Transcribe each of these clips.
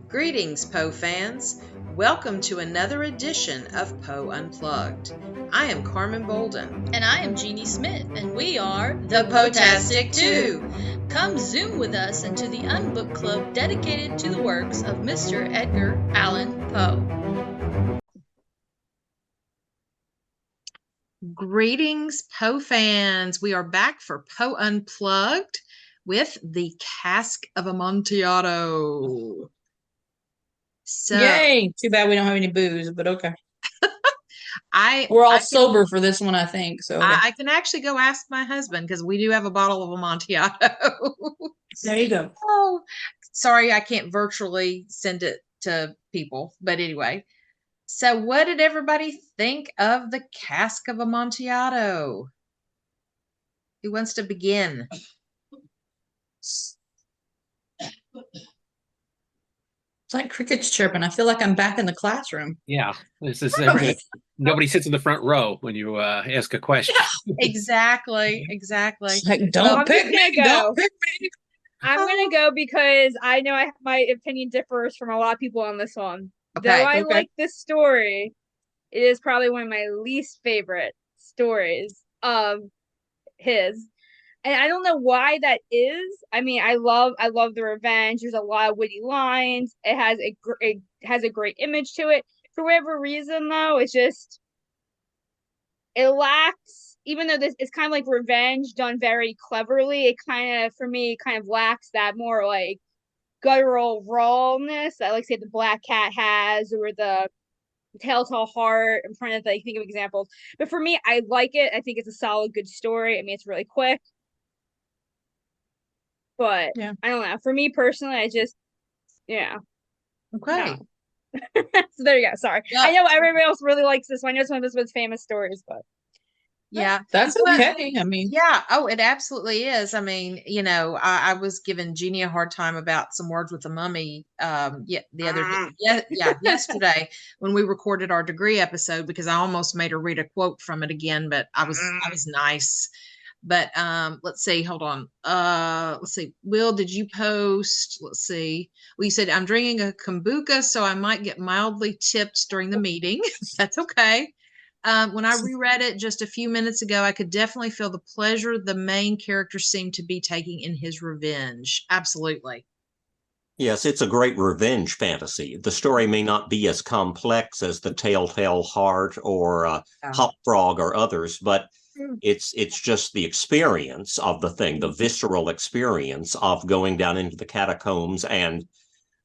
Greetings, Poe fans. Welcome to another edition of Poe Unplugged. I am Carmen Bolden. And I am Jeanie Smith, and we are The Poetastic Two. Come zoom with us into the Unbook Club dedicated to the works of Mr. Edgar Allan Poe. Greetings, Poe fans. We are back for Poe Unplugged with the Cask of Amontillado. So, yay! Too bad we don't have any booze, but okay. We're all sober for this one, I think. So okay. I can actually go ask my husband because we do have a bottle of Amontillado. There you go. Oh, sorry, I can't virtually send it to people, but anyway. So, what did everybody think of the Cask of Amontillado? Who wants to begin? It's like crickets chirping. I feel like I'm back in the classroom. Yeah, this is nobody sits in the front row when you ask a question. Exactly. It's like, don't pick me. Don't pick me. I'm gonna go because I know my opinion differs from a lot of people on this one. Okay, Though I like this story, it is probably one of my least favorite stories of his. And I don't know why that is. I mean, I love the revenge. There's a lot of witty lines. It has a great image to it. For whatever reason, though, it lacks. Even though this is kind of like revenge done very cleverly, it kind of lacks that more like guttural rawness that, like, say, the Black Cat has, or the Telltale Heart. I'm trying to think of examples. But for me, I like it. I think it's a solid, good story. I mean, it's really quick. But yeah. I don't know. For me personally, Okay. No. So there you go. Sorry. Yeah. I know everybody else really likes this one. I know it's one of this one's famous stories, but yeah, that's okay. I mean, yeah. Oh, it absolutely is. I mean, I was giving Jeanie a hard time about some words with the mummy. Yesterday when we recorded our degree episode, because I almost made her read a quote from it again, but I was nice. But let's see, hold on. Let's see. Will, did you post? Let's see. Well, you said I'm drinking a kombucha, so I might get mildly tipped during the meeting. That's okay. When I reread it just a few minutes ago, I could definitely feel the pleasure the main character seemed to be taking in his revenge. Absolutely. Yes, it's a great revenge fantasy. The story may not be as complex as the Telltale Heart or Hop Frog or others, but it's just the experience of the thing, the visceral experience of going down into the catacombs and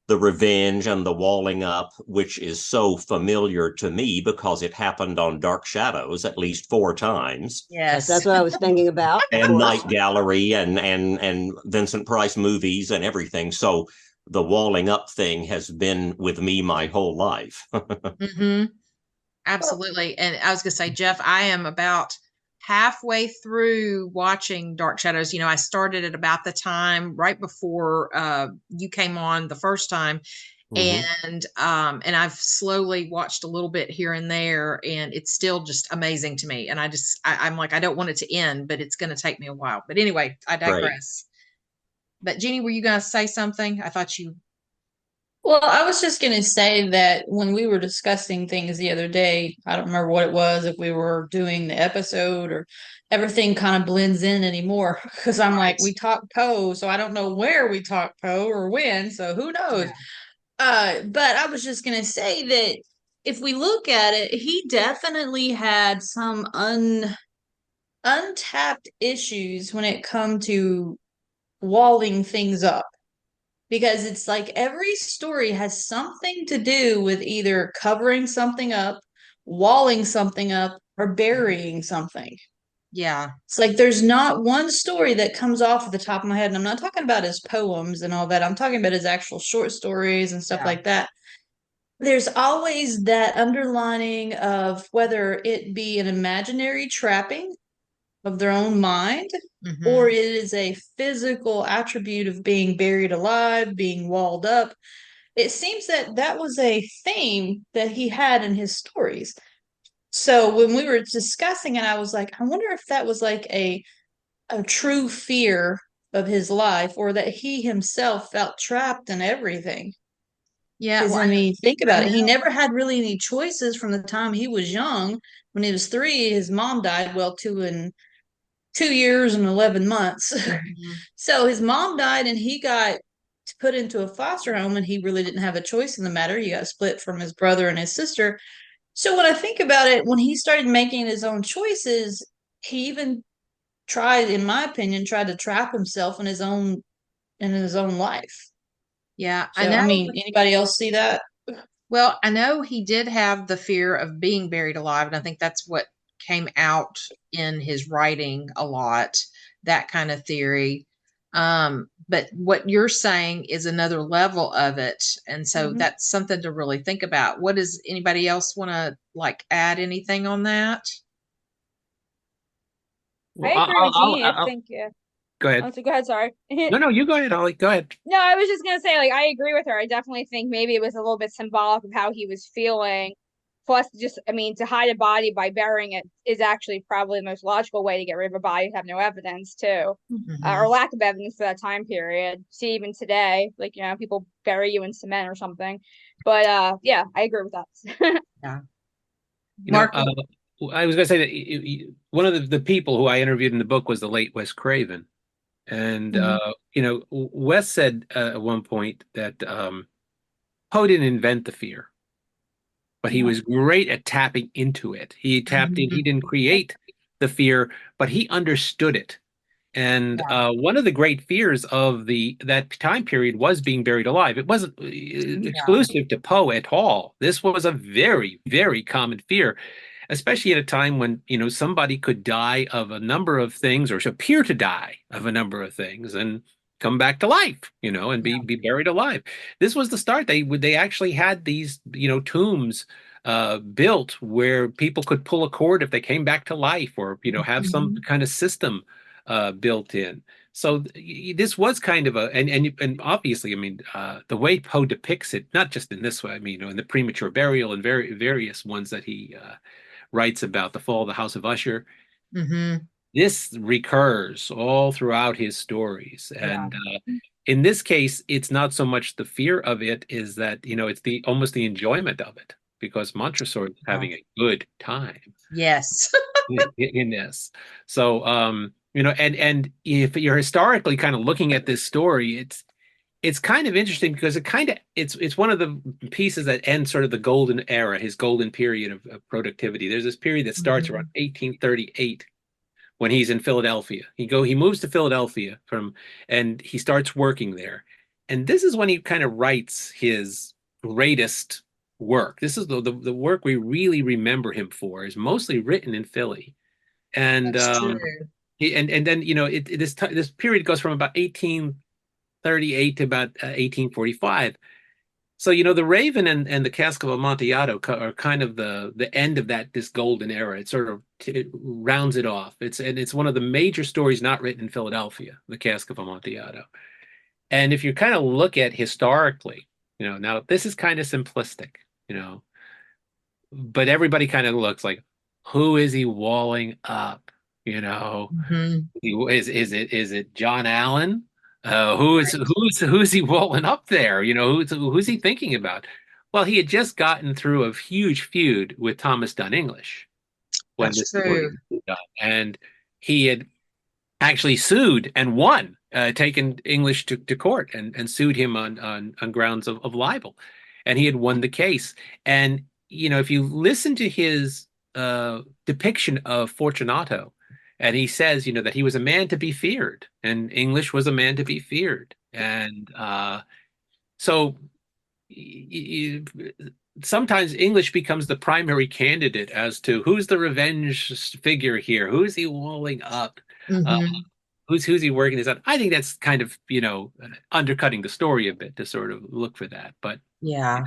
the revenge and the walling up, which is so familiar to me because it happened on Dark Shadows at least 4 times. Yes, that's what I was thinking about. And Night Gallery and Vincent Price movies and everything. So the walling up thing has been with me my whole life. Mm-hmm. Absolutely. And I was going to say, Jeff, I am about halfway through watching Dark Shadows. I started at about the time right before you came on the first time. Mm-hmm. And I've slowly watched a little bit here and there, and it's still just amazing to me. And I'm like, I don't want it to end, but it's going to take me a while. But anyway, I digress. Right. But Jeanie, were you going to say something? I thought you. Well, I was just going to say that when we were discussing things the other day, I don't remember what it was, if we were doing the episode or everything kind of blends in anymore. Because I'm like, we talk Poe, so I don't know where we talk Poe or when, so who knows? Yeah. But I was just going to say that if we look at it, he definitely had some untapped issues when it come to walling things up. Because it's like every story has something to do with either covering something up, walling something up, or burying something. Yeah. It's like there's not one story that comes off the top of my head. And I'm not talking about his poems and all that. I'm talking about his actual short stories and stuff like that. There's always that underlining of whether it be an imaginary trapping of their own mind, mm-hmm. or it is a physical attribute of being buried alive, being walled up. It seems that was a theme that he had in his stories. So when we were discussing it, I was like, I wonder if that was like a true fear of his life, or that he himself felt trapped in everything. Yeah, Because, well, I mean, think about I it. He know. never had really any choices from the time he was young. When he was 3, his mom died, well, 2 years and 11 months. Mhm. So his mom died and he got put into a foster home, and he really didn't have a choice in the matter. He got split from his brother and his sister. So when I think about it, when he started making his own choices, he even tried, in my opinion, tried to trap himself in his own life. Yeah, I So, know. I mean, anybody else see that? Well, I know he did have the fear of being buried alive, and I think that's what came out in his writing a lot, that kind of theory. But what you're saying is another level of it, and so Mhm. that's something to really think about. What does anybody else want to like add anything on that? I Well, agree with Jeanie. I think, yeah. go ahead. Oh, so go ahead. Sorry. No, you go ahead, Ollie. Go ahead. No, I was just gonna say, like, I agree with her. I definitely think maybe it was a little bit symbolic of how he was feeling. Plus, just, I mean, to hide a body by burying it is actually probably the most logical way to get rid of a body to have no evidence, too, or Mhm. lack of evidence for that time period. See, even today, like, people bury you in cement or something. But yeah, I agree with that. Yeah. You know, Mark. I was going to say that one of the people who I interviewed in the book was the late Wes Craven. And, Mhm. Wes said at one point that Poe didn't invent the fear, but he was great at tapping into it. He tapped in, he Mhm. didn't create the fear, but he understood it. And Yeah. one of the great fears of that time period was being buried alive. It wasn't Yeah. exclusive to Poe at all. This was a very, very common fear, especially at a time when, somebody could die of a number of things or appear to die of a number of things and come back to life, and be buried alive. This was the start. They actually had these, tombs built where people could pull a cord if they came back to life, or, have some Mhm. kind of system built in. So this was kind of and obviously, I mean, the way Poe depicts it, not just in this way, I mean, in the premature burial and various ones that he writes about, the fall of the House of Usher. Mhm. This recurs all throughout his stories, Yeah. and in this case, it's not so much the fear of it, is that it's the almost the enjoyment of it, because Montresor is Yeah. having a good time Yes. in this. So, and if you're historically kind of looking at this story, it's kind of interesting because it's one of the pieces that ends sort of the golden era, his golden period of productivity. There's this period that starts around Mhm. 1838 when he's in Philadelphia. He moves to Philadelphia and he starts working there. And this is when he kind of writes his greatest work. This is the work we really remember him for, is mostly written in Philly. And That's true. and then this period goes from about 1838 to about 1845. So, the Raven and the Cask of Amontillado are kind of the end of this golden era. It sort of it rounds it off. It's one of the major stories not written in Philadelphia, the Cask of Amontillado. And if you kind of look at historically, now this is kind of simplistic, you know, but everybody kind of looks like, who is he walling up? You know, Mhm. is it John Allen? Who's he walling up there? Who's he thinking about? Well, he had just gotten through a huge feud with Thomas Dunn English when That's this story true. was done, and he had actually sued and won, taken English to court and sued him on grounds of libel, and he had won the case. And if you listen to his depiction of Fortunato, and he says, that he was a man to be feared, and English was a man to be feared, and so sometimes English becomes the primary candidate as to who's the revenge figure here, who's he walling up. Uh, Mhm. who's he working this out? I think that's kind of undercutting the story a bit to sort of look for that. But Yeah.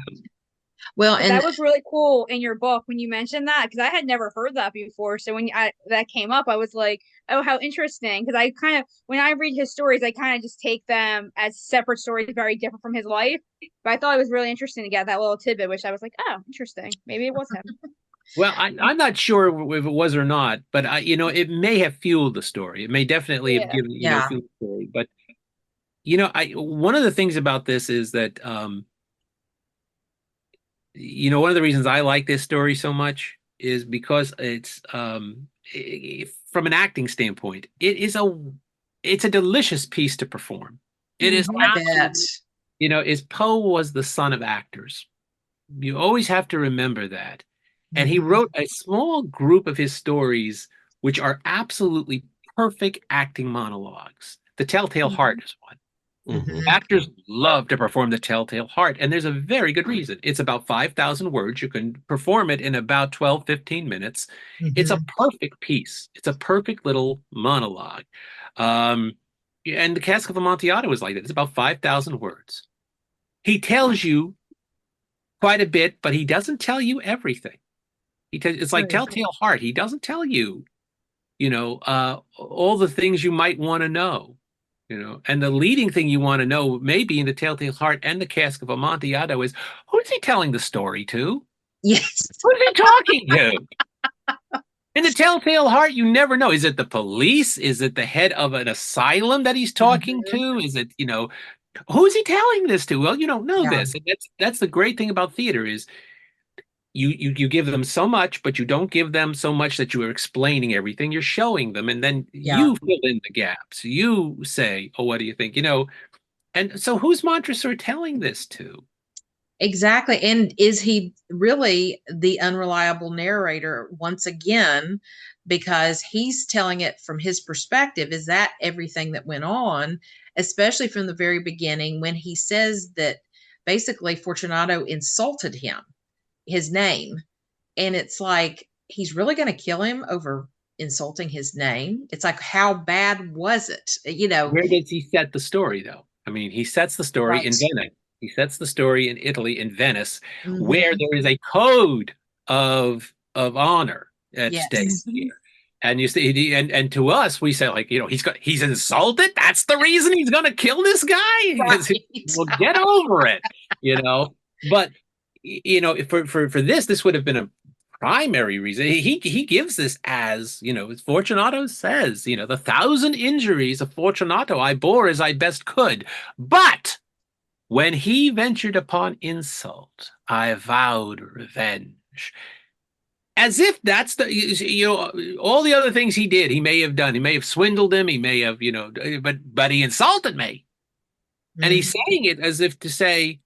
Well, But that and was really cool in your book when you mentioned that, because I had never heard that before. So when that came up, I was like, "Oh, how interesting!" Because I kind of, when I read his stories, I kind of just take them as separate stories, very different from his life. But I thought it was really interesting to get that little tidbit, which I was like, "Oh, interesting. Maybe it was him." well, I'm not sure if it was or not, but it may have fueled the story. It may definitely have Yeah. given yeah. fueled the story. But I one of the things about this is that one of the reasons I like this story so much is because it's from an acting standpoint, it's a delicious piece to perform. It is I bet. is Poe was the son of actors. You always have to remember that. And he Mhm. wrote a small group of his stories, which are absolutely perfect acting monologues. The Telltale Heart is one. Mhm. Actors love to perform the Telltale Heart, and there's a very good reason. It's about 5,000 words. You can perform it in about 12, 15 minutes. It's a perfect piece. It's a perfect little monologue. And the Cask of Amontillado is like that. It's about 5,000 words. He tells you quite a bit, but he doesn't tell you everything. It's like Telltale Heart. He doesn't tell you, all the things you might want to know. And the leading thing you want to know, maybe in the Telltale Heart and the Cask of Amontillado, is who is he telling the story to? Yes. Who is he talking to? In the Telltale Heart, you never know. Is it the police? Is it the head of an asylum that he's talking to? Is it, who is he telling this to? Well, you don't know this. And that's the great thing about theater is you give them so much, but you don't give them so much that you are explaining everything. You're showing them, and then you fill in the gaps. You say, "Oh, what do you think?" And so who's Montresor telling this to? Exactly. And is he really the unreliable narrator once again? Because he's telling it from his perspective. Is that everything that went on, especially from the very beginning when he says that basically Fortunato insulted him, his name? And it's like, he's really going to kill him over insulting his name. It's like, how bad was it? Where does he set the story, though? I mean, he sets the story in Right. Venice. He sets the story in Italy, in Venice, where Mhm. there is a code of honor at Yes. stake here. And you see, and to us, we say, like, he's insulted. That's the reason he's going to kill this guy. Right. Well, get over it, But for this would have been a primary reason. He gives this as, as Fortunato says, the 1,000 injuries of Fortunato I bore as I best could, but when he ventured upon insult, I vowed revenge. As if that's all the other things he did, he may have done. He may have swindled him. He may have, but he insulted me. And he's saying it as if to say,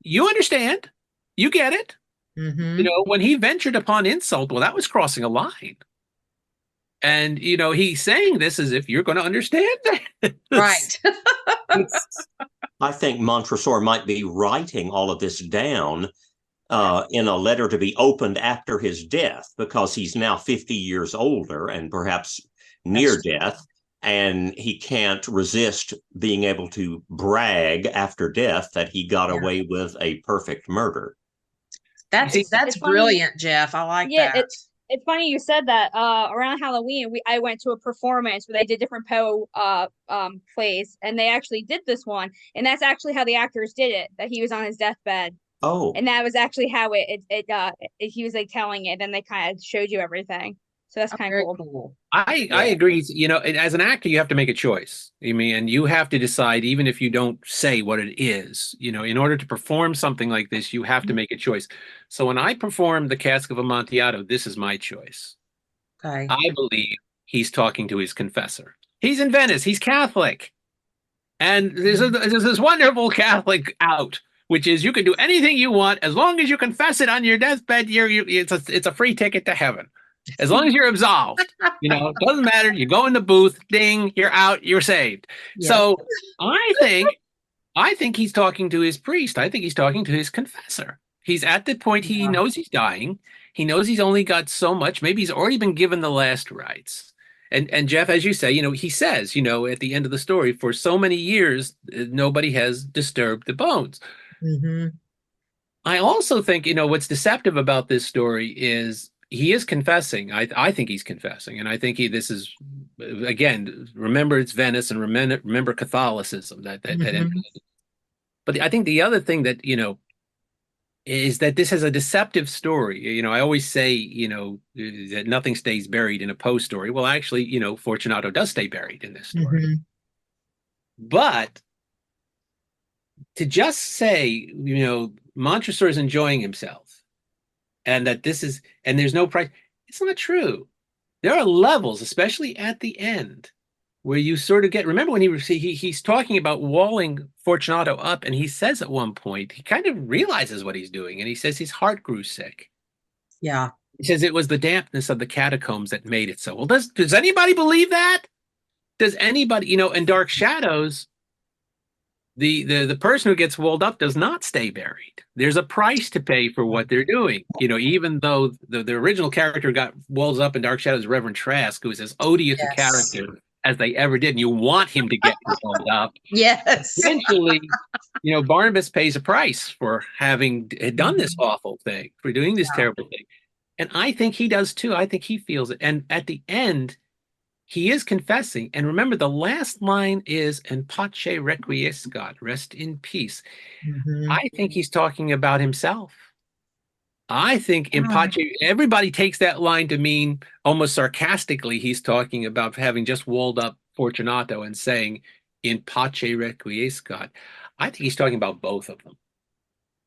you understand, you get it. When he ventured upon insult, well, that was crossing a line. And, he's saying this as if you're going to understand that. Right. I think Montresor might be writing all of this down in a letter to be opened after his death, because he's now 50 years older and perhaps near death, and he can't resist being able to brag after death that he got away with a perfect murder. That's brilliant, Jeff. I like that. It's funny you said that. Around Halloween, I went to a performance where they did different Poe plays, and they actually did this one, and that's actually how the actors did it. That he was on his deathbed. Oh, and that was actually how he was like telling it, and they kind of showed you everything. So that's kind of cool. I agree. As an actor, you have to make a choice. And you have to decide, even if you don't say what it is, in order to perform something like this, you have to make a choice. So when I perform the Cask of Amontillado, this is my choice. Okay. I believe he's talking to his confessor. He's in Venice. He's Catholic. And there's this wonderful Catholic out, which is you can do anything you want as long as you confess it on your deathbed. It's a free ticket to heaven. As long as you're absolved, it doesn't matter. You go in the booth, ding, you're out, you're saved. Yeah. So I think he's talking to his priest. I think he's talking to his confessor. He's at the point he knows he's dying. He knows he's only got so much. Maybe he's already been given the last rites. And Jeff, as you say, he says, at the end of the story, for so many years, nobody has disturbed the bones. I also think, what's deceptive about this story is he is confessing. I think he's confessing. And I think this is, again, remember it's Venice, and remember Catholicism. But I think the other thing that, is that this is a deceptive story. I always say, that nothing stays buried in a Poe story. Well, actually, Fortunato does stay buried in this story. But to just say, Montresor is enjoying himself, and that and there's no price. It's not true. There are levels, especially at the end, where you sort of remember when he's talking about walling Fortunato up, and he says at one point, he kind of realizes what he's doing, and he says his heart grew sick. Yeah. He says it was the dampness of the catacombs that made it so. Well, does anybody believe that? Does anybody, in Dark Shadows, the person who gets walled up does not stay buried. There's a price to pay for what they're doing. Even though the original character got walled up in Dark Shadows, Reverend Trask, who is as odious a character as they ever did, and you want him to get walled up. Yes. Eventually, Barnabas pays a price for having done this awful thing, for doing this terrible thing. And I think he does too. I think he feels it. And at the end, he is confessing. And remember, the last line is, "En pace requiescat," rest in peace. I think he's talking about himself. I think in pace, everybody takes that line to mean almost sarcastically, he's talking about having just walled up Fortunato and saying, "In pace requiescat." I think he's talking about both of them.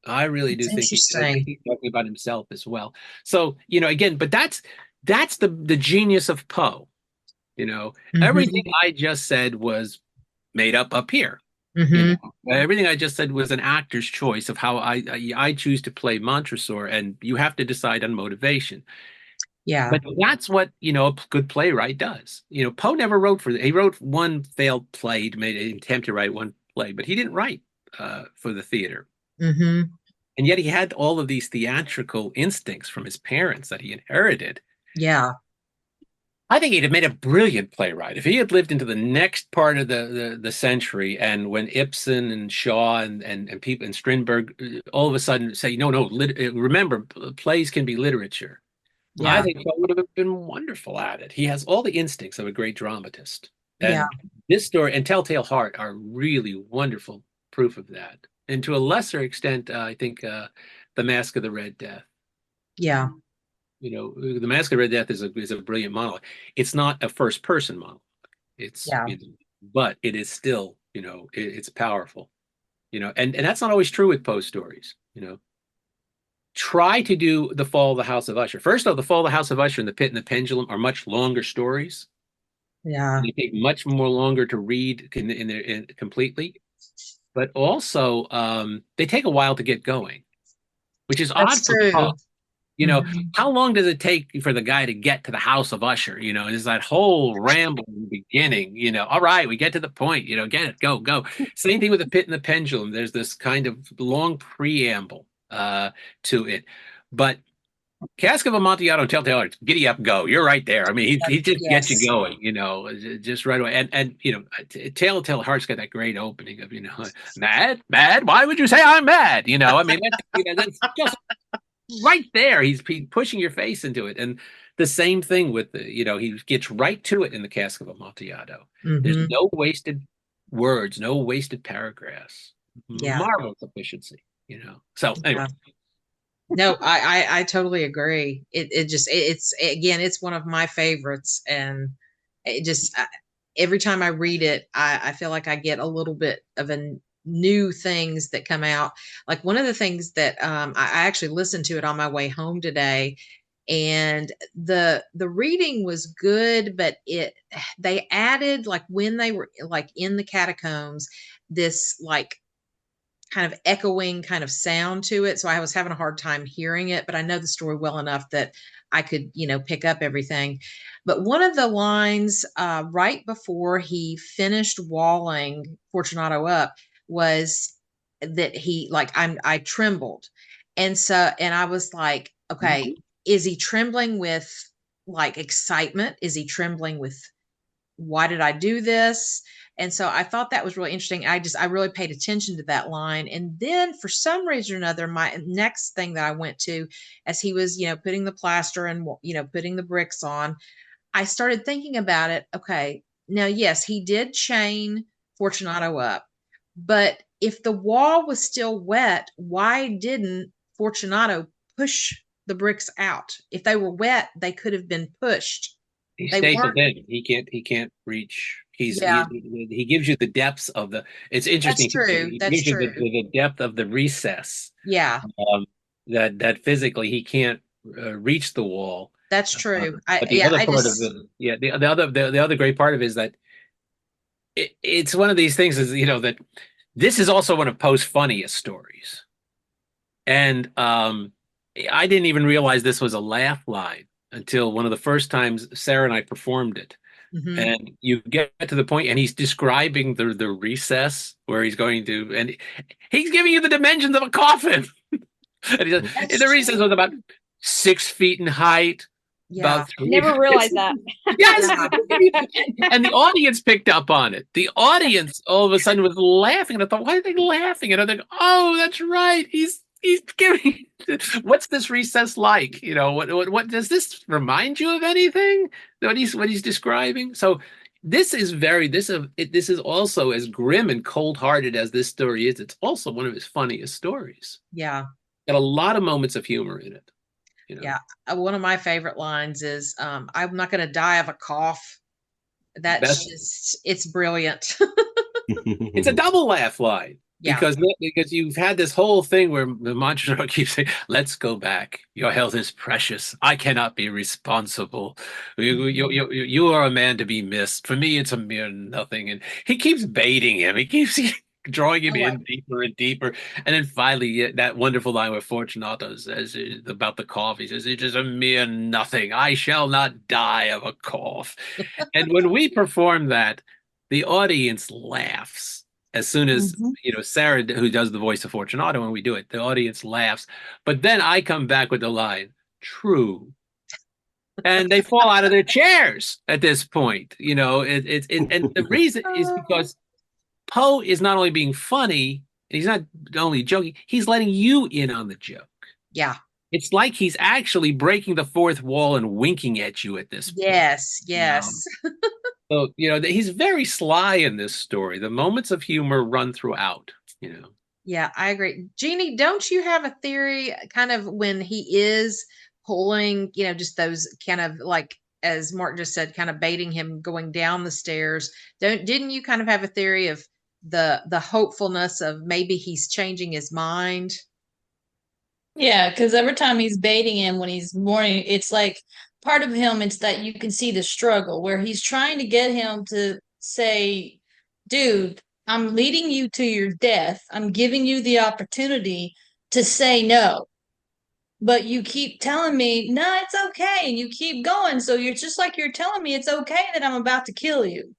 I really do think he's talking about himself as well. So, again, but that's the genius of Poe. Everything I just said was made up here. Everything I just said was an actor's choice of how I choose to play Montresor, and you have to decide on motivation. Yeah. But that's what, a good playwright does. Poe never wrote he wrote one failed play, made an attempt to write one play, but he didn't write for the theater. And yet he had all of these theatrical instincts from his parents that he inherited. Yeah. I think he'd have made a brilliant playwright if he had lived into the next part of the century, and when Ibsen and Shaw and people and Strindberg all of a sudden say, no, remember, plays can be literature. Yeah. I think Poe would have been wonderful at it. He has all the instincts of a great dramatist. And this story and Telltale Heart are really wonderful proof of that. And to a lesser extent, I think The Mask of the Red Death. Yeah. The Mask of Red Death is a brilliant monologue. It's not a first person monologue. But it is still, it's powerful. And that's not always true with Poe stories. Try to do The Fall of the House of Usher. First of all, The Fall of the House of Usher and The Pit and the Pendulum are much longer stories. Yeah. They take much more longer to read completely. But also, they take a while to get going, which is odd for Poe. How long does it take for the guy to get to the House of Usher? There's that whole ramble in the beginning, all right, we get to the point, get it, go. Same thing with The Pit and the Pendulum. There's this kind of long preamble to it. But Cask of Amontillado and Telltale Heart, giddy up, go. You're right there. I mean, he just gets you going, just right away. And Telltale Heart's got that great opening of, mad, why would you say I'm mad? I mean, that's just right there. He's pushing your face into it. And the same thing with he gets right to it in the Cask of Amontillado. There's no wasted words, no wasted paragraphs. Marvelous efficiency, So anyway. No, I totally agree. It's one of my favorites, and it just every time I read it, I feel like I get a little bit of new things that come out. Like one of the things that I actually listened to it on my way home today, and the reading was good, but they added, like when they were like in the catacombs, this like kind of echoing kind of sound to it. So I was having a hard time hearing it, but I know the story well enough that I could, pick up everything. But one of the lines right before he finished walling Fortunato up was that I trembled. And I was like, okay, is he trembling with like excitement? Is he trembling with, why did I do this? And so I thought that was really interesting. I really paid attention to that line. And then for some reason or another, my next thing that I went to, as he was, putting the plaster and, putting the bricks on, I started thinking about it. Okay, now, yes, he did chain Fortunato up, but if the wall was still wet, why didn't Fortunato push the bricks out? If they were wet, they could have been pushed. He stays within. He can't reach. Yeah. He gives you the depths of the. It's interesting. That's true. He That's gives you true. the depth of the recess. Yeah. That physically he can't reach the wall. That's true. But the other part of it, yeah, the other great part of it is that it's one of these things is that this is also one of Poe's funniest stories, and I didn't even realize this was a laugh line until one of the first times Sarah and I performed it. Mhm. And you get to the point, and he's describing the recess where he's going to, and he's giving you the dimensions of a coffin. And the recess was about 6 feet in height. Yeah. About 3. Never realized that. Yes. Yeah. And the audience picked up on it. The audience all of a sudden was laughing. And I thought, why are they laughing? And I think, oh, that's right. He's giving. What's this recess like? What does this remind you of anything? What he's describing? So this is also as grim and cold-hearted as this story is. It's also one of his funniest stories. Yeah. Got a lot of moments of humor in it. Yeah. One of my favorite lines is, I'm not going to die of a cough. It's brilliant. It's a double laugh line. Yeah. Because you've had this whole thing where the Montreal keeps saying, "Let's go back. Your health is precious. I cannot be responsible. You are a man to be missed. For me, it's a mere nothing." And he keeps baiting him. He keeps drawing him in deeper and deeper. And then finally, that wonderful line where Fortunato says about the cough, he says, "It is a mere nothing. I shall not die of a cough." And when we perform that, the audience laughs. As soon as Sarah, who does the voice of Fortunato, when we do it, the audience laughs. But then I come back with the line, "True," and they fall out of their chairs at this point. And the reason is because Poe is not only being funny, and he's not only joking, he's letting you in on the joke. Yeah. It's like he's actually breaking the fourth wall and winking at you at this point. Yes. So, he's very sly in this story. The moments of humor run throughout, Yeah, I agree. Jeanie, don't you have a theory kind of when he is pulling, just those kind of like, as Mark just said, kind of baiting him going down the stairs? Didn't you kind of have a theory of the hopefulness of maybe he's changing his mind? Yeah, because every time he's baiting him when he's mourning, it's like part of him, it's that you can see the struggle where he's trying to get him to say, dude, I'm leading you to your death. I'm giving you the opportunity to say no. But you keep telling me, no, it's okay. And you keep going. So you're just like you're telling me it's okay that I'm about to kill you.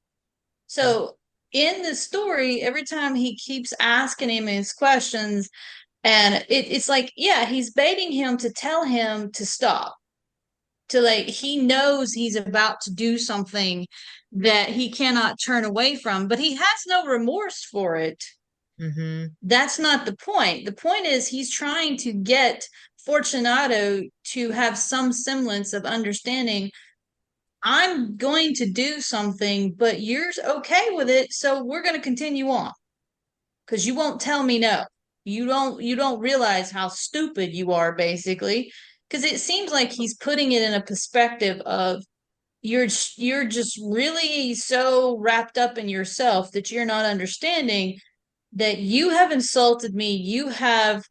So in the story, every time he keeps asking him his questions, and it's like, yeah, he's baiting him to tell him to stop. He knows he's about to do something that he cannot turn away from, but he has no remorse for it. Mm-hmm. That's not the point. The point is he's trying to get Fortunato to have some semblance of understanding. I'm going to do something, but you're okay with it, so we're going to continue on because you won't tell me no. You don't realize how stupid you are, basically, because it seems like he's putting it in a perspective of you're just really so wrapped up in yourself that you're not understanding that you have insulted me. You have,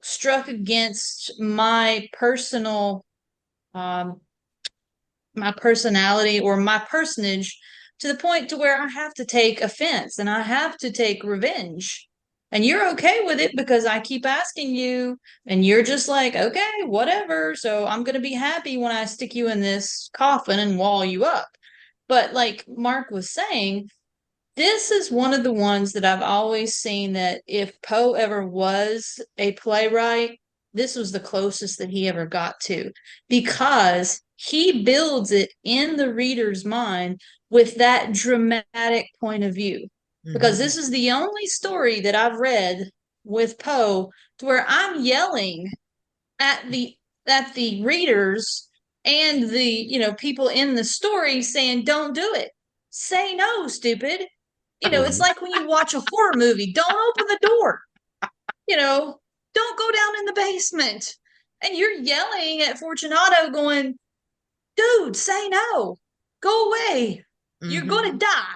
struck against my personal, my personality or my personage to the point to where I have to take offense and I have to take revenge. And you're okay with it because I keep asking you and you're just like, okay, whatever. So I'm going to be happy when I stick you in this coffin and wall you up. But like Mark was saying, this is one of the ones that I've always seen that if Poe ever was a playwright, this was the closest that he ever got to, because he builds it in the reader's mind with that dramatic point of view. Because this is the only story that I've read with Poe to where I'm yelling at the readers and the people in the story saying, don't do it. Say no, stupid. It's like when you watch a horror movie, don't open the door. Don't go down in the basement. And you're yelling at Fortunato going, dude, say no. Go away. You're Mhm. going to die.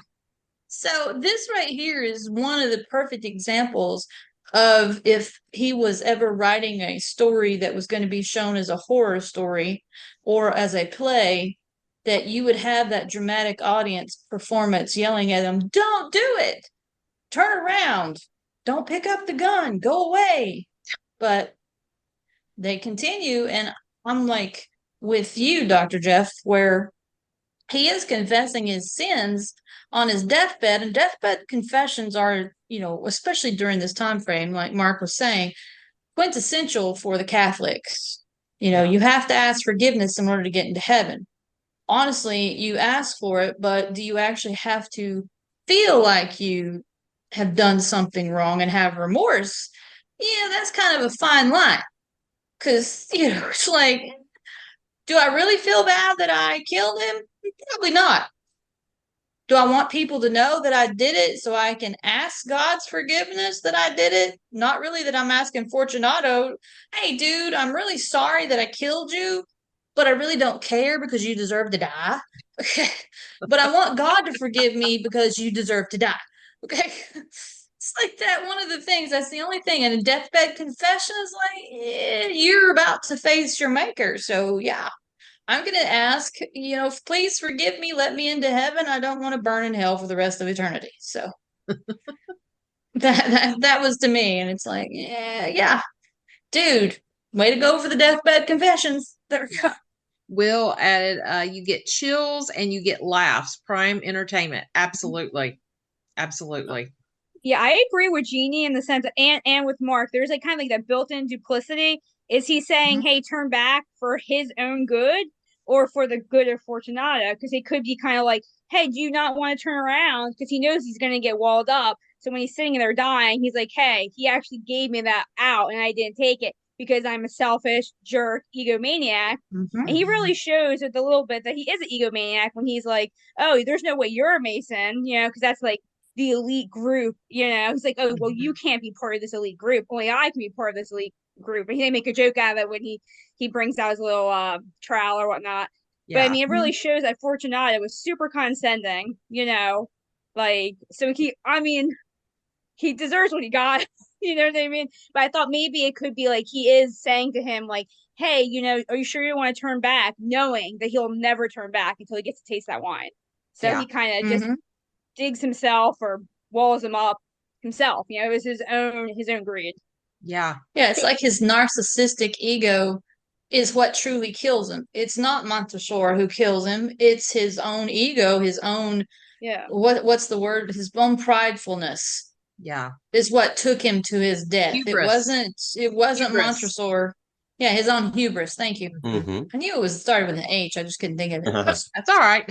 So this right here is one of the perfect examples of if he was ever writing a story that was going to be shown as a horror story or as a play, that you would have that dramatic audience performance yelling at him, "Don't do it! Turn around! Don't pick up the gun! Go away!" But they continue, and I'm like with you, Dr. Jeff, where he is confessing his sins on his deathbed, and deathbed confessions are, especially during this time frame, like Mark was saying, quintessential for the Catholics. You have to ask forgiveness in order to get into heaven. Honestly, you ask for it, but do you actually have to feel like you have done something wrong and have remorse? Yeah, that's kind of a fine line. Because, it's like, do I really feel bad that I killed him? Probably not. Do I want people to know that I did it so I can ask God's forgiveness that I did it? Not really that I'm asking Fortunato, "Hey, dude, I'm really sorry that I killed you, but I really don't care because you deserve to die." Okay. But I want God to forgive me because you deserve to die. Okay. It's like that. One of the things, that's the only thing. And a deathbed confession is like, you're about to face your maker. So, yeah, I'm going to ask, please forgive me, let me into heaven. I don't want to burn in hell for the rest of eternity. So that was to me. And it's like, yeah, dude, way to go for the deathbed confessions. There we go. Will added, you get chills and you get laughs. Prime entertainment. Absolutely. Absolutely. Yeah, I agree with Jeanie in the sense of, and with Mark. There's like kind of like that built-in duplicity. Is he saying, "Hey, turn back for his own good or for the good of Fortunato?" Because it could be kind of like, "Hey, do you not want to turn around?" Because he knows he's going to get walled up. So when he's sitting there dying, he's like, "Hey, he actually gave me that out, and I didn't take it because I'm a selfish jerk, egomaniac." Mm-hmm. And he really shows with a little bit that he is an egomaniac when he's like, "Oh, there's no way you're a Mason," because that's like the elite group. He's like, "Oh, well, you can't be part of this elite group. Only I can be part of this elite group." And they make a joke out of it when he brings out his little trowel or whatnot. But I mean, it really shows that Fortunato was super condescending. Like, so he deserves what he got. You know what I mean? But I thought maybe it could be like he is saying to him, like, "Hey, are you sure you want to turn back?" Knowing that he'll never turn back until he gets to taste that wine. So he kind of just digs himself or walls him up himself. It was his own greed. Yeah. Yeah, it's like his narcissistic ego is what truly kills him. It's not Montresor who kills him. It's his own ego, his own what's the word? His own pridefulness. Yeah. Is what took him to his death. Hubris. It wasn't Hubris. Montresor. Yeah, his own hubris. Thank you. Mm-hmm. I knew it was started with an H. I just couldn't think of it. That's all right.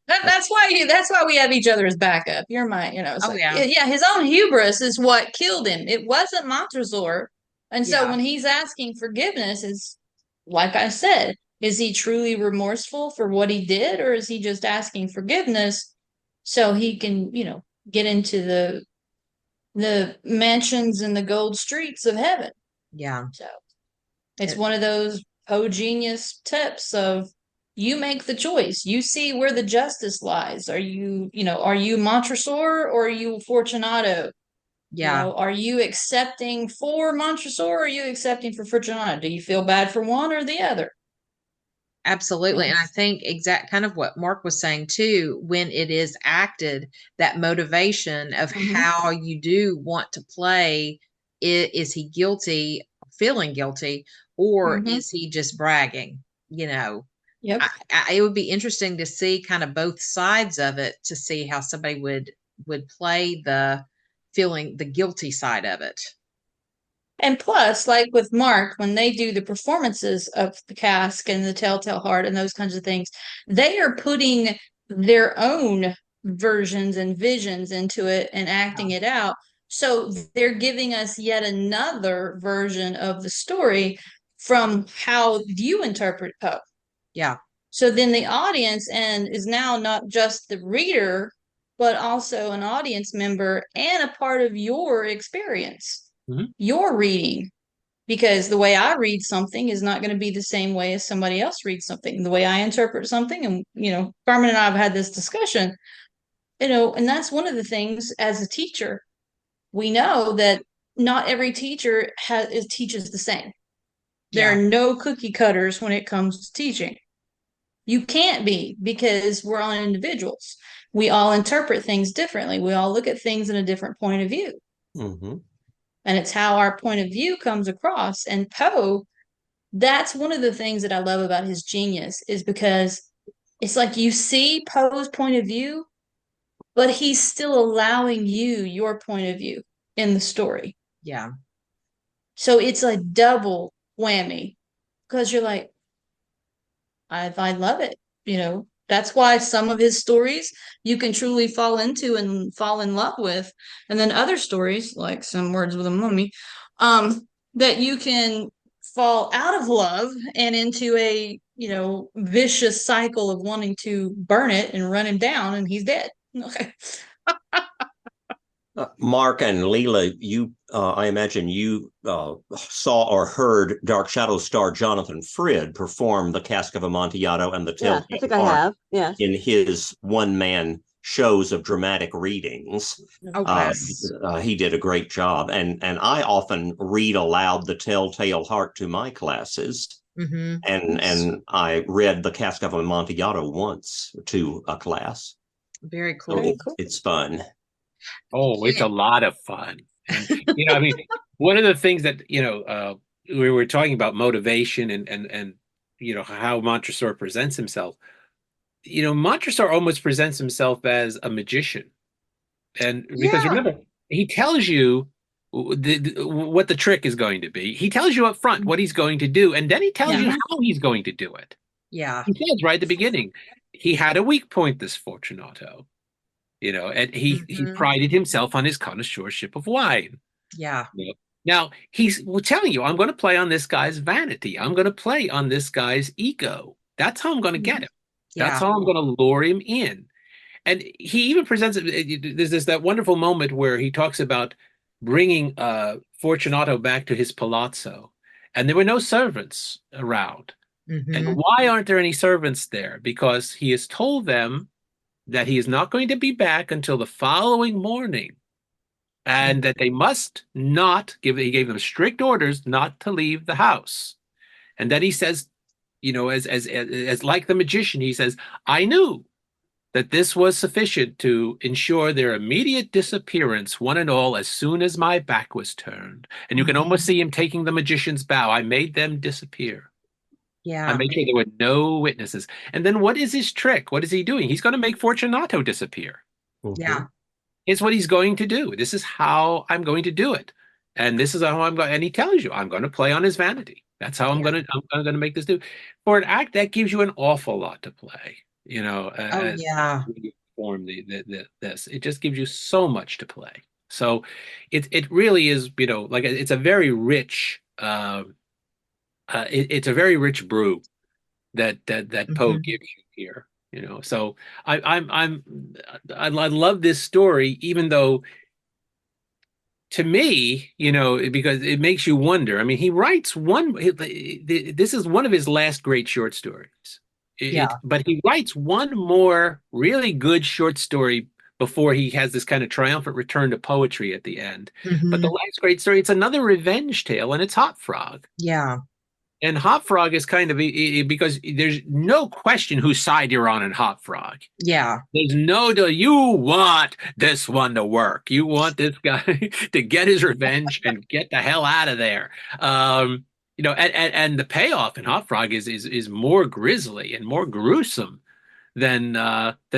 That's why we have each other as backup. You're my, yeah. His own hubris is what killed him. It wasn't Montresor. And so when he's asking forgiveness, is like I said, is he truly remorseful for what he did, or is he just asking forgiveness so he can, get into the mansions and the gold streets of heaven? Yeah. So it's one of those Poe genius tips of, you make the choice. You see where the justice lies. Are you Montresor or are you Fortunato? Yeah. Are you accepting for Montresor or are you accepting for Fortunato? Do you feel bad for one or the other? Absolutely. And I think kind of what Mark was saying too, when it is acted, that motivation of how you do want to play, is he guilty, feeling guilty, or is he just bragging? Yep. It would be interesting to see kind of both sides of it, to see how somebody would play the feeling, the guilty side of it. And plus, like with Mark, when they do the performances of the Cask and the Telltale Heart and those kinds of things, they are putting their own versions and visions into it and acting it out. So they're giving us yet another version of the story from how you interpret Poe. Yeah. So then the audience is now not just the reader, but also an audience member and a part of your experience. Your reading. because the way I read something is not going to be the same way as somebody else reads something. The way I interpret something, and Carmen and I have had this discussion, and that's one of the things as a teacher, we know that not every teacher teaches the same. There are no cookie cutters when it comes to teaching. You can't be, because we're all individuals. We all interpret things differently. We all look at things in a different point of view. Mm-hmm. And it's how our point of view comes across. And Poe, that's one of the things that I love about his genius, is because it's like you see Poe's point of view, but he's still allowing you your point of view in the story. Yeah. So it's a double whammy, because you're like, I love it. That's why some of his stories you can truly fall into and fall in love with. And then other stories, like Some Words with a Mummy, that you can fall out of love and into a, vicious cycle of wanting to burn it and run him down, and he's dead. Okay. Mark and Leela, I imagine you saw or heard Dark Shadows star Jonathan Frid perform the Cask of Amontillado and the Telltale I think I have. Yes. in his one-man shows of dramatic readings. Oh, yes. He did a great job, and I often read aloud the Telltale Heart to my classes. Mm-hmm. And I read the Cask of Amontillado once to a class. Very cool. So it's fun. Oh, it's a lot of fun. And, I mean, one of the things that, we were talking about motivation and how Montresor presents himself. Montresor almost presents himself as a magician. And because remember, he tells you what the trick is going to be. He tells you up front what he's going to do, and then he tells you how he's going to do it. Yeah. He says right at the beginning, he had a weak point, this Fortunato. And he prided himself on his connoisseurship of wine. Yeah. Now, he's telling you, I'm going to play on this guy's vanity. I'm going to play on this guy's ego. That's how I'm going to get him. That's how I'm going to lure him in. And he even presents it. There's that wonderful moment where he talks about bringing Fortunato back to his palazzo. And there were no servants around. Mm-hmm. And why aren't there any servants there? Because he has told them that he is not going to be back until the following morning, and that they must not he gave them strict orders not to leave the house. And then he says, as like the magician, he says, I knew that this was sufficient to ensure their immediate disappearance, one and all, as soon as my back was turned. And you can almost see him taking the magician's bow. I made them disappear. Yeah. I made sure there were no witnesses. And then what is his trick? What is he doing? He's going to make Fortunato disappear. Mm-hmm. Yeah. It's what he's going to do. This is how I'm going to do it. And this is how I'm going. And he tells you, I'm going to play on his vanity. That's how I'm going to make this do. For an act, that gives you an awful lot to play. As you form this, it just gives you so much to play. So it really is, like it's a very rich. It's a very rich brew that Poe gives you here. So I love this story, even though, to me, because it makes you wonder. I mean, he writes this is one of his last great short stories. But he writes one more really good short story before he has this kind of triumphant return to poetry at the end. Mm-hmm. But the last great story, it's another revenge tale, and it's Hop Frog. Yeah. And Hop Frog is kind of because there's no question whose side you're on in Hop Frog. Yeah. There's you want this one to work. You want this guy to get his revenge and get the hell out of there. And the payoff in Hop Frog is more grisly and more gruesome than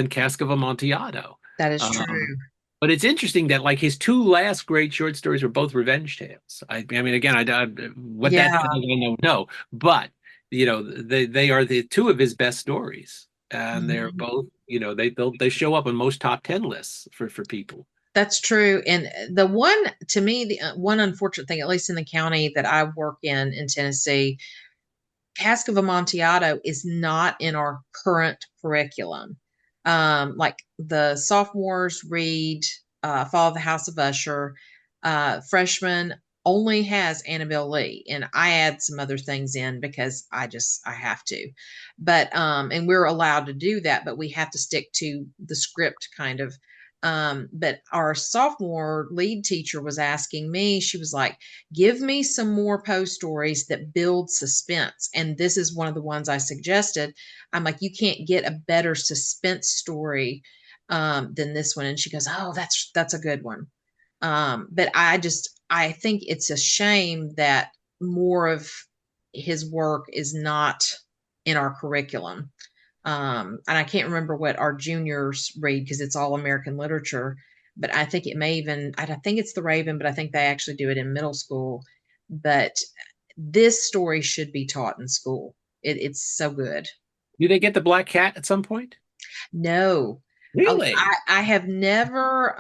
Cask of Amontillado. That is true. But it's interesting that like his two last great short stories were both revenge tales. I mean, again, that I don't know, but they are the two of his best stories, and they're both they show up on most top 10 lists for people. That's true. And the one, to me, the one unfortunate thing, at least in the county that I work in Tennessee, Cask of Amontillado is not in our current curriculum. Like the sophomores read Fall of the House of Usher. Freshmen only has Annabelle Lee, and I add some other things in because I have to. But and we're allowed to do that, but we have to stick to the script kind of. But our sophomore lead teacher was asking me, she was like, give me some more Poe stories that build suspense. And this is one of the ones I suggested. I'm like, you can't get a better suspense story than this one. And she goes, oh, that's a good one. But I think it's a shame that more of his work is not in our curriculum. And I can't remember what our juniors read because it's all American literature, but I think it may even, I think it's The Raven, but I think they actually do it in middle school. But this story should be taught in school. It's so good. Do they get the black cat at some point? No. Really? I have never,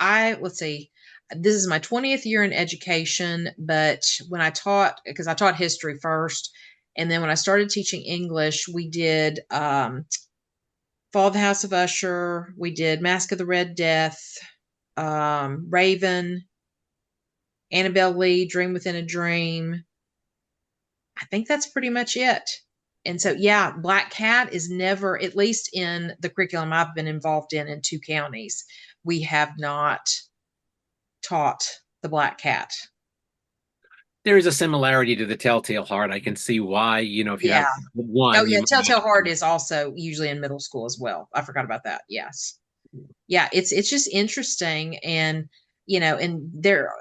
let's see, this is my 20th year in education, but when I taught, because I taught history first, and then when I started teaching English, we did Fall of the House of Usher, we did Mask of the Red Death, Raven, Annabelle Lee, Dream Within a Dream. I think that's pretty much it. And so, yeah, Black Cat is never, at least in the curriculum I've been involved in 2 counties, we have not taught the Black Cat. There is a similarity to the Telltale Heart. I can see why, if you have one. Oh, yeah, Telltale Heart is also usually in middle school as well. I forgot about that. Yes. Yeah, it's just interesting. And, and there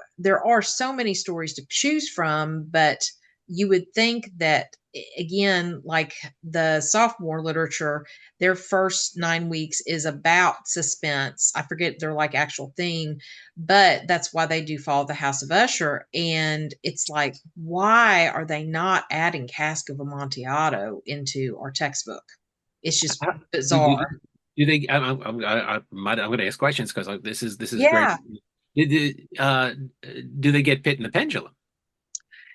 are so many stories to choose from, but you would think that, again, like the sophomore literature, their first 9 weeks is about suspense. I forget their like actual theme, but that's why they do Fall of the House of Usher. And it's like, why are they not adding Cask of Amontillado into our textbook? It's just bizarre. Do they? I'm going to ask questions because this is Yeah. great. Do they get Pit and the Pendulum?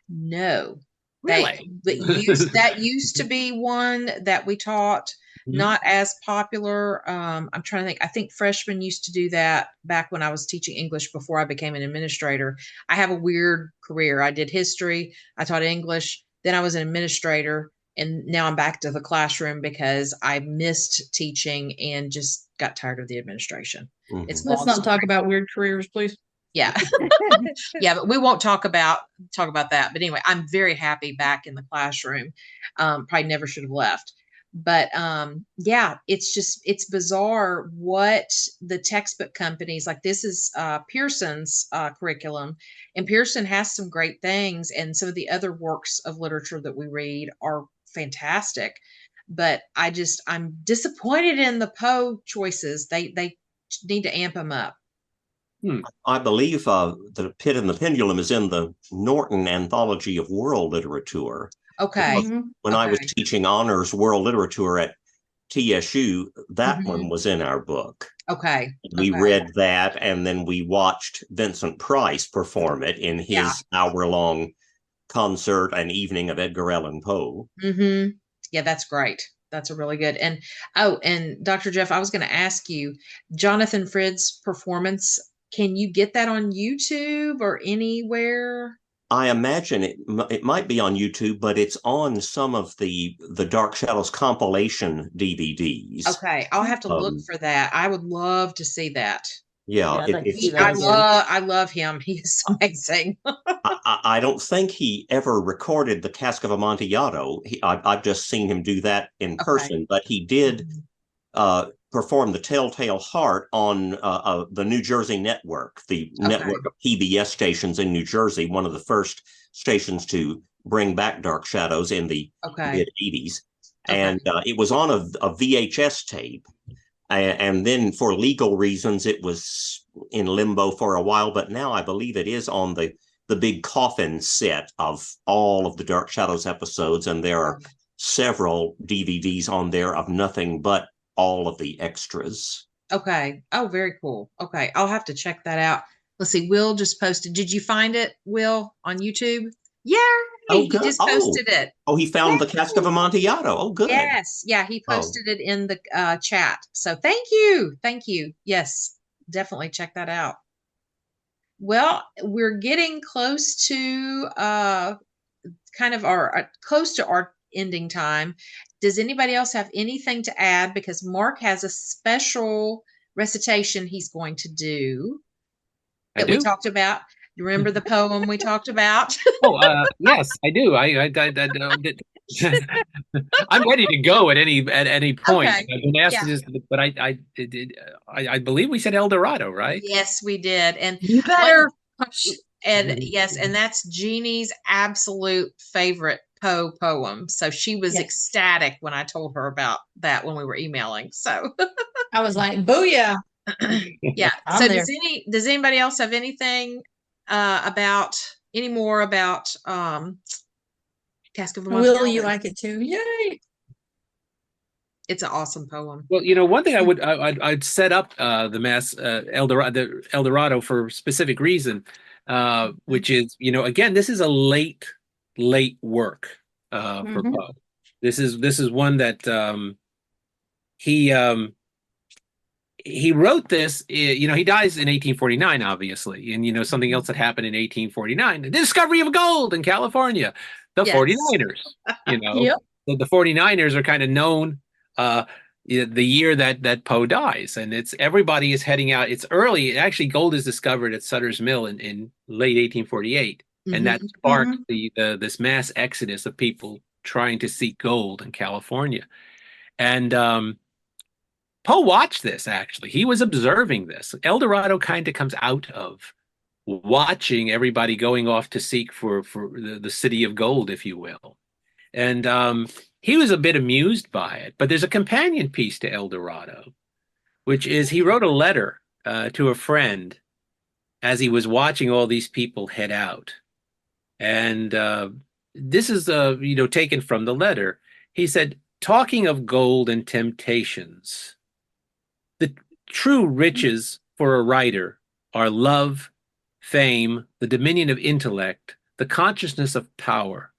No. Really? That used to be one that we taught, not as popular. I'm trying to think. I think freshmen used to do that back when I was teaching English before I became an administrator. I have a weird career. I did history, I taught English, then I was an administrator, and now I'm back to the classroom because I missed teaching and just got tired of the administration. Let's not talk about weird careers, please. Yeah. Yeah, but we won't talk about that. But anyway, I'm very happy back in the classroom. Probably never should have left. But yeah, it's bizarre what the textbook companies, like this is Pearson's curriculum, and Pearson has some great things, and some of the other works of literature that we read are fantastic. But I'm disappointed in the Poe choices. They need to amp them up. I believe the Pit and the Pendulum is in the Norton Anthology of World Literature. Okay. When I was teaching honors world literature at TSU, that one was in our book. Okay. We read that, and then we watched Vincent Price perform it in his hour-long concert, An Evening of Edgar Allan Poe. Yeah, that's great. That's a really good. And Dr. Jeff, I was going to ask you, Jonathan Frid's performance, can you get that on YouTube or anywhere? I imagine it might be on YouTube, but it's on some of the Dark Shadows compilation DVDs. Okay, I'll have to look for that. I would love to see that. Yeah, I love him. He is amazing. I don't think he ever recorded the Cask of Amontillado. I've just seen him do that in person, but he did perform the Telltale Heart on the New Jersey network, the network of PBS stations in New Jersey, one of the first stations to bring back Dark Shadows in the mid-'80s. And it was on a VHS tape. And then for legal reasons, it was in limbo for a while. But now I believe it is on the big coffin set of all of the Dark Shadows episodes. And there are several DVDs on there of nothing but all of the extras. Okay. Oh, very cool. Okay. I'll have to check that out. Let's see. Will just posted. Did you find it, Will, on YouTube? Yeah. He just posted it. Oh, he found the Cask of Amontillado. Oh, good. Yes. Yeah. He posted it in the chat. So thank you. Thank you. Yes. Definitely check that out. Well, we're getting close to kind of our close to our ending time. Does anybody else have anything to add? Because Mark has a special recitation he's going to do I that we do. talked about. You remember the poem we talked about? Oh, yes, I do. I'm ready to go at any point. Okay. I've been asked Yeah. this, but I believe we said Eldorado, right? Yes, we did. And You better. yes, and that's Jeannie's absolute favorite Poe poem. So she was Yes. ecstatic when I told her about that when we were emailing. So I was like, booyah. yeah. I'm So there. does anybody else have anything about any more about Cask of Amontillado? Will you like it too? Yay. It's an awesome poem. Well, one thing I'd set up the Mass Eldorado for a specific reason, which is, again, this is a late work for Poe. This is one that he wrote this. He dies in 1849, obviously, and something else that happened in 1849: the discovery of gold in California. The 49ers, Yep. the 49ers are kind of known. The year that Poe dies, and everybody is heading out. It's early. Actually, gold is discovered at Sutter's Mill in late 1848, and that sparked this mass exodus of people trying to seek gold in California. And Poe watched this. Actually, he was observing this. Eldorado kind of comes out of watching everybody going off to seek for the city of gold, if you will, and he was a bit amused by it. But there's a companion piece to Eldorado, which is he wrote a letter to a friend as he was watching all these people head out. And this is taken from the letter. He said, talking of gold and temptations, the true riches for a writer are love, fame, the dominion of intellect, the consciousness of power,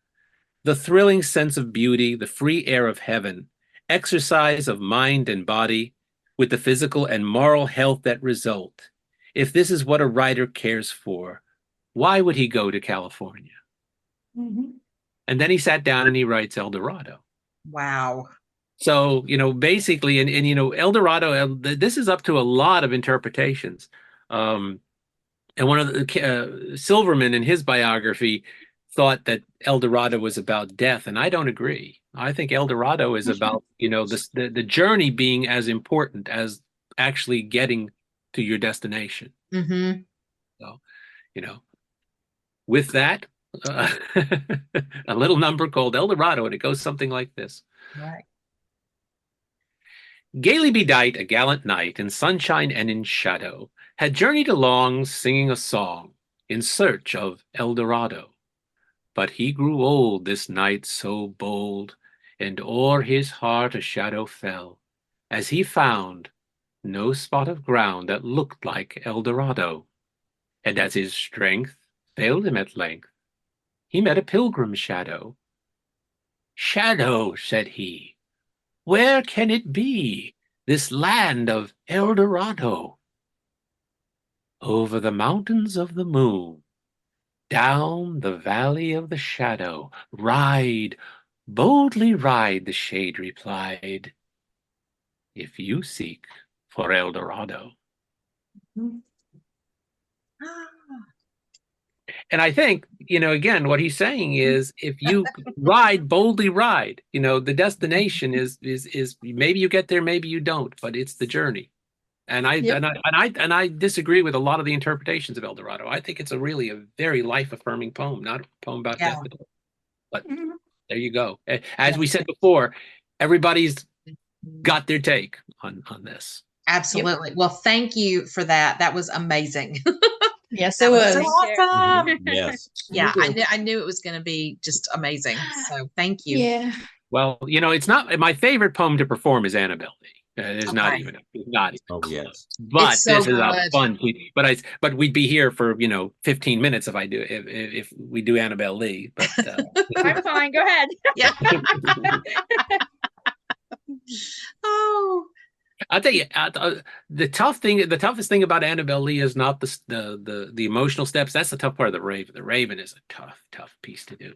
the thrilling sense of beauty, the free air of heaven, exercise of mind and body, with the physical and moral health that result. If this is what a writer cares for, why would he go to California? And then he sat down and he writes Eldorado. Wow. So, basically, and Eldorado, this is up to a lot of interpretations. And one of the Silverman in his biography thought that Eldorado was about death, and I don't agree. I think Eldorado is about the journey being as important as actually getting to your destination. So, with that, a little number called Eldorado, and it goes something like this. Right. Gaily bedight, a gallant knight, in sunshine and in shadow, had journeyed along, singing a song, in search of Eldorado. But he grew old, this knight so bold, and o'er his heart a shadow fell, as he found no spot of ground that looked like Eldorado. And as his strength failed him at length, he met a pilgrim shadow. Shadow, said he, where can it be, this land of Eldorado? Over the mountains of the moon, down the valley of the shadow, ride, boldly ride, the shade replied, if you seek for Eldorado. And I think, again, what he's saying is, if you ride, boldly ride, the destination is maybe you get there, maybe you don't, but it's the journey. And I disagree with a lot of the interpretations of Eldorado. I think it's a very life-affirming poem, not a poem about death at all. But there you go. As we said before, everybody's got their take on this. Absolutely. Well, thank you for that. That was amazing. Yes, it was. Awesome. Yes. Yeah, I knew it was going to be just amazing. So thank you. Yeah. Well, it's not my favorite poem to perform is Annabelle Lee. It's not even. Oh yes. But so this is a good. fun. But we'd be here for 15 minutes if we do Annabelle Lee. But I'm fine. Go ahead. Yeah. Oh, I'll tell you, the toughest thing about Annabelle Lee is not the emotional steps. That's the tough part of the Raven. The Raven is a tough piece to do.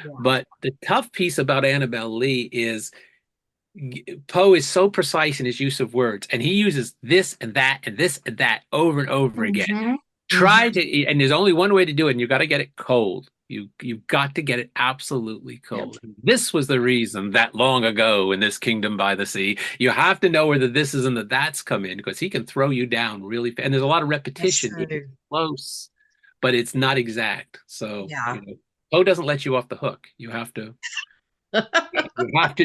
Yeah. But the tough piece about Annabelle Lee is Poe is so precise in his use of words, and he uses this and that and this and that over and over again. Mhm. Try to, and there's only one way to do it, and you got to get it cold. You've got to get it absolutely cold. Yep. This was the reason that long ago in this kingdom by the sea, you have to know where the this is and the that's come in, because he can throw you down really fast. And there's a lot of repetition. That's true. It's close, but it's not exact. So Yeah. Poe doesn't let you off the hook. You have to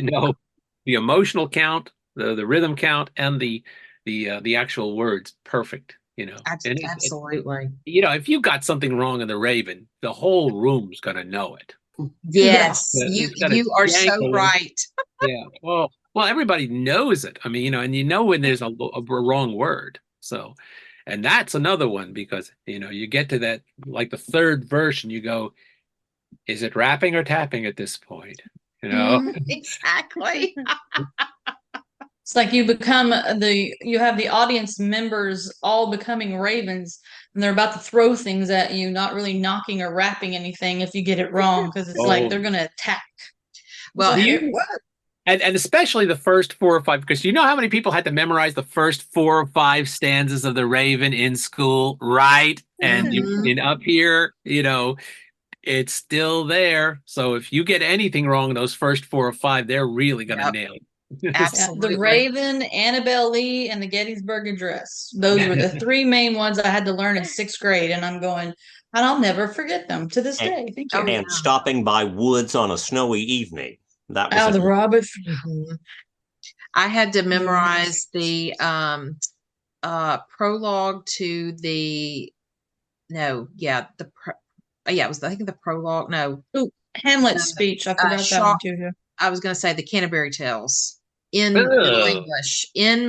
know the emotional count, the rhythm count, and the actual words perfect. Absolutely. If you got something wrong in the Raven, the whole room's gonna know it. Yes, It's got a you are so jangle. right. Yeah. Well, everybody knows it. I mean, and when there's a wrong word. So, and that's another one, because you get to that, like the third verse, and you go, is it rapping or tapping at this point? Exactly. It's like you have the audience members all becoming ravens, and they're about to throw things at you, not really knocking or rapping anything if you get it wrong, because it's like they're going to attack. Well, and especially the first 4 or 5, because you know how many people had to memorize the first 4 or 5 stanzas of the Raven in school, right? And up here, it's still there. So if you get anything wrong in those first 4 or 5, they're really going to nail it. Absolutely. The Raven, Annabelle Lee, and the Gettysburg Address. Those were the 3 main ones I had to learn in 6th grade, and I'm going, and I'll never forget them to this day. Thank you. And stopping by woods on a snowy evening. That was the Robert. I had to memorize the prologue to it was, I think, the prologue. No. Ooh, Hamlet's speech. I forgot that one too. I was going to say the Canterbury Tales in Middle English. And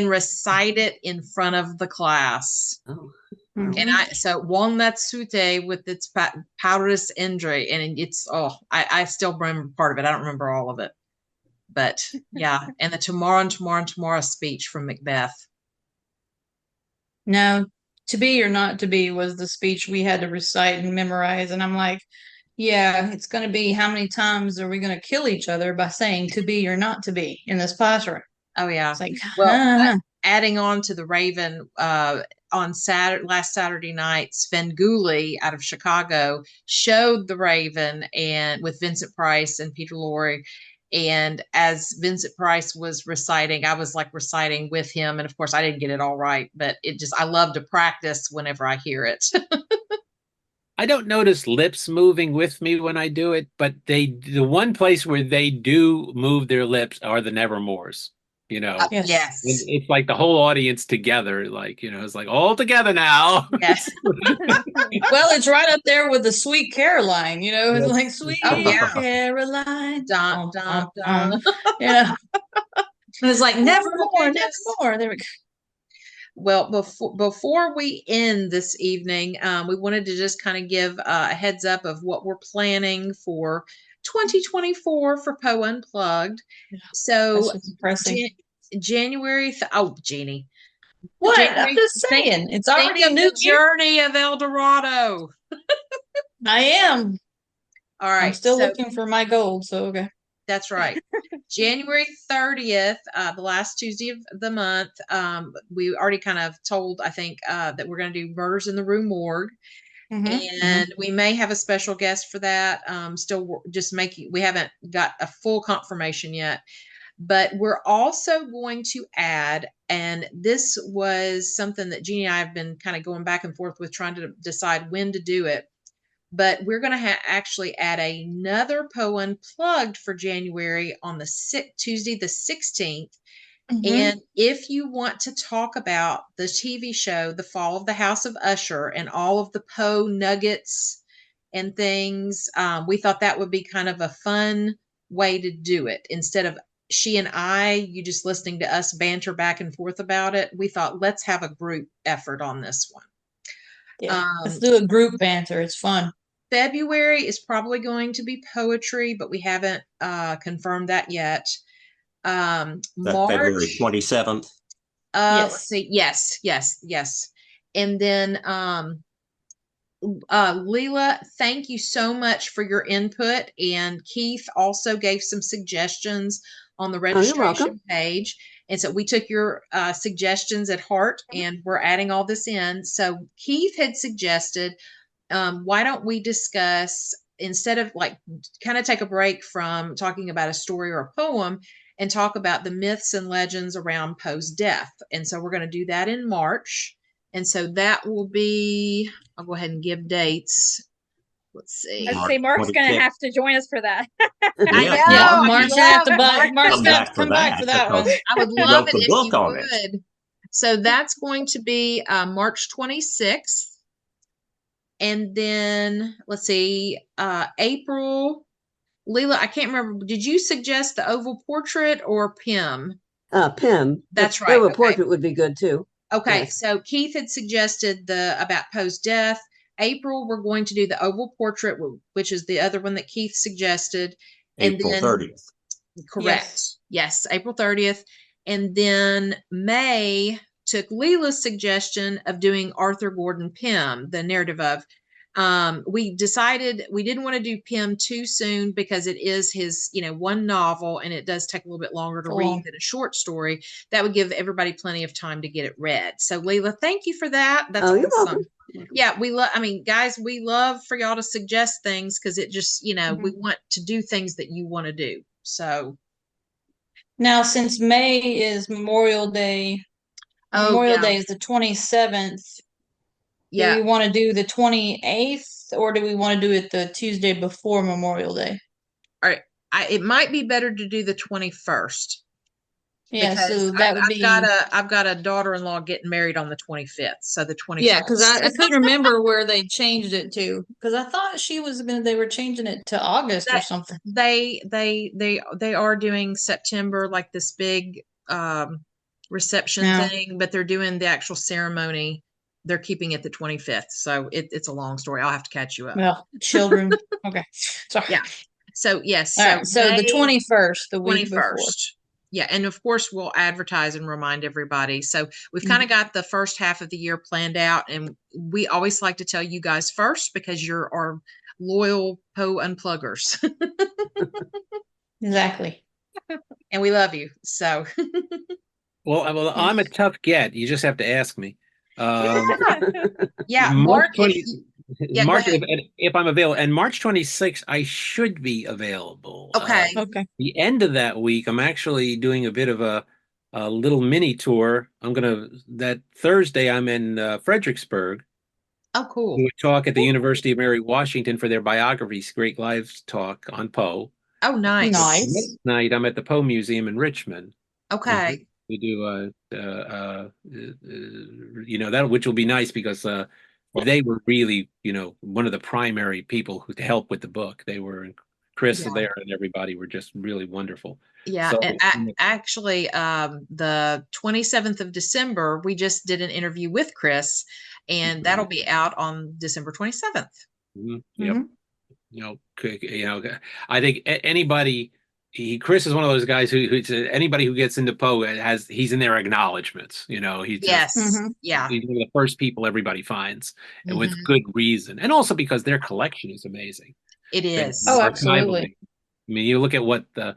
recite it in front of the class. Oh. And so one that suite with its Paris Indre, and it's I still remember part of it. I don't remember all of it, but yeah. And the tomorrow speech from Macbeth. No, to be or not to be was the speech we had to recite and memorize, and I'm like, yeah, it's going to be how many times are we going to kill each other by saying to be or not to be in this classroom? Oh yeah. It's like, adding on to the Raven, on last Saturday night, Sven Gulli out of Chicago showed the Raven and with Vincent Price and Peter Lorre. And as Vincent Price was reciting, I was like reciting with him. And of course I didn't get it all right, but I love to practice whenever I hear it. I don't notice lips moving with me when I do it, but the one place where they do move their lips are the Nevermores. Yes. It's like the whole audience together, like, it's like all together now. Yes. Well, it's right up there with the Sweet Caroline, it's like Sweet Caroline. Dun, dun, dun. And it's like nevermore. There we go. Well, before we end this evening, we wanted to just kind of give a heads up of what we're planning for 2024 for Poe Unplugged. So January. Jeanie. What? I'm just saying. It's already a new journey of Eldorado. I am. All right. I'm still looking for my gold. So, okay. That's right. January 30th, the last Tuesday of the month. We already kind of told, I think, that we're going to do Murders in the Rue Morgue. And we may have a special guest for that. Still just we haven't got a full confirmation yet, but we're also going to add, and this was something that Jeanie and I have been kind of going back and forth with, trying to decide when to do it. But we're going to actually add another Poe Unplugged for January on the Tuesday, the 16th. And if you want to talk about the TV show, The Fall of the House of Usher, and all of the Poe nuggets and things, we thought that would be kind of a fun way to do it. Instead of you just listening to us banter back and forth about it, we thought, let's have a group effort on this one. Yeah, let's do a group banter. It's fun. February is probably going to be poetry, but we haven't confirmed that yet. That February March 27th. Yes. Let's see. Yes. And then Leela, thank you so much for your input. And Keith also gave some suggestions on the Oh, you're welcome. registration page. And so we took your suggestions at heart and we're adding all this in. So Keith had suggested, why don't we discuss, instead of like kind of take a break from talking about a story or a poem and talk about the myths and legends around Poe's death. And so we're going to do that in March. And so that will be, I'll go ahead and give dates. Let's see. I'd March say Mark's going to 26th. have to join us for that. I Yeah, know. Yeah, I Mark's would gonna have to love buy. it. Mark's Come gonna back have to for come back for that one. because I would you love wrote it the if book you on it. would. So that's going to be March 26th. And then let's see, April. Leela, I can't remember. Did you suggest the oval portrait or Pym? Pim. That's The right. oval Okay. portrait would be good too. Okay. Yes. So Keith had suggested about Poe's death. April, we're going to do the oval portrait, which is the other one that Keith suggested. And April then 30th. correct. Yes, April 30th. And then May took Leela's suggestion of doing Arthur Gordon Pym, the narrative of. We decided we didn't want to do Pym too soon because it is his, one novel and it does take a little bit longer to read than a short story. That would give everybody plenty of time to get it read. So Leela, thank you for that. That's You're awesome. welcome. Yeah, guys, we love for y'all to suggest things because it just, we want to do things that you want to do. So Now, since May is Memorial Day, Memorial Day is the 27th. Yeah. Do we want to do the 28th or do we want to do it the Tuesday before Memorial Day? All right. It might be better to do the 21st. Yeah, because so that would be. I've got a daughter-in-law getting married on the 25th. So the 21st. Yeah, because I couldn't remember where they changed it to. Because I thought they were changing it to August or something. They are doing September, like this big reception thing, but they're doing the actual ceremony. They're keeping it the 25th. So it's a long story. I'll have to catch you up. Well, children. Okay. Sorry. Yeah. So yes. All right, so the 21st, the week 21st. before. Yeah, and of course we'll advertise and remind everybody. So we've kind of got the first half of the year planned out, and we always like to tell you guys first because you're our loyal Poe Unpluggers. Exactly. And we love you. So well, I'm a tough get. You just have to ask me. Yeah, March Mark. 20, March, if I'm available, and March 26th, I should be available. Okay. Okay. The end of that week, I'm actually doing a bit of a little mini tour. That Thursday, I'm in Fredericksburg. Oh, cool. We talk at the University of Mary Washington for their biographies, Great Lives talk on Poe. Oh, nice. Nice. Tonight, I'm at the Poe Museum in Richmond. Okay. We do, that, which will be nice because they were really, one of the primary people who to help with the book. They were, Chris there and everybody were just really wonderful. Yeah, so, and actually, the 27th of December, we just did an interview with Chris, and that'll be out on December 27th. Yep. I think anybody. Chris is one of those guys who anybody who gets into Poe he's in their acknowledgments. He's yeah, he's one of the first people everybody finds, and with good reason, and also because their collection is amazing. It is. Oh, absolutely. I mean, you look at what the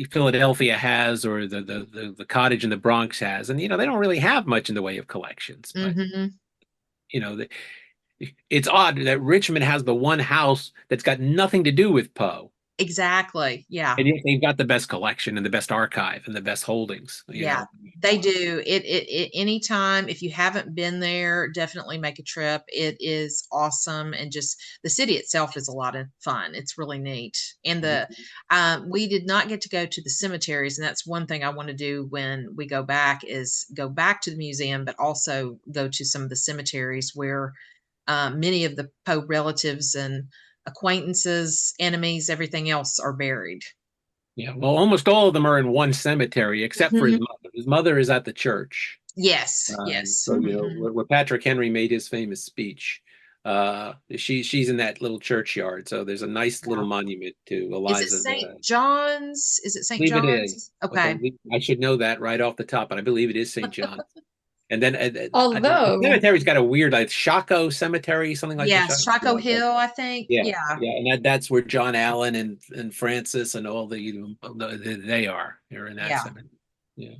Philadelphia has, or the cottage in the Bronx has, and they don't really have much in the way of collections. But it's odd that Richmond has the one house that's got nothing to do with Poe. Exactly. Yeah. And yet they've got the best collection and the best archive and the best holdings. Yeah, they do. It anytime, if you haven't been there, definitely make a trip. It is awesome. And just the city itself is a lot of fun. It's really neat. And we did not get to go to the cemeteries. And that's one thing I want to do when we go back is go back to the museum, but also go to some of the cemeteries where many of the Poe relatives and acquaintances, enemies, everything else are buried. Yeah, well, almost all of them are in one cemetery, except for his mother. His mother is at the church. Yes, yes. So, where Patrick Henry made his famous speech. She's in that little churchyard, so there's a nice little monument to Eliza. Is it St. John's? Is it I St. believe it John's? is. Okay. I should know that right off the top, but I believe it is St. John's. And then the Although, cemetery's got a weird, like Shaco Cemetery, something like Yeah, that. Chaco Hill, I think. Yeah, Yeah. and that's where John Allen and Francis and all they are. They're in that Yeah. cemetery. Yeah.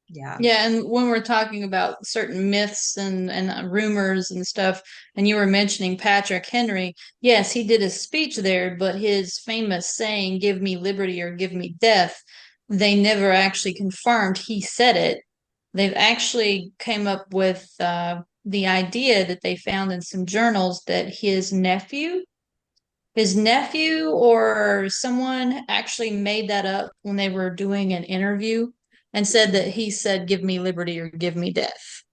Yeah. yeah, and when we're talking about certain myths and rumors and stuff, and you were mentioning Patrick Henry, yes, he did a speech there, but his famous saying, "Give me liberty or give me death," they never actually confirmed he said it. They've actually came up with the idea that they found in some journals that his nephew or someone actually made that up when they were doing an interview and said that he said, "Give me liberty or give me death."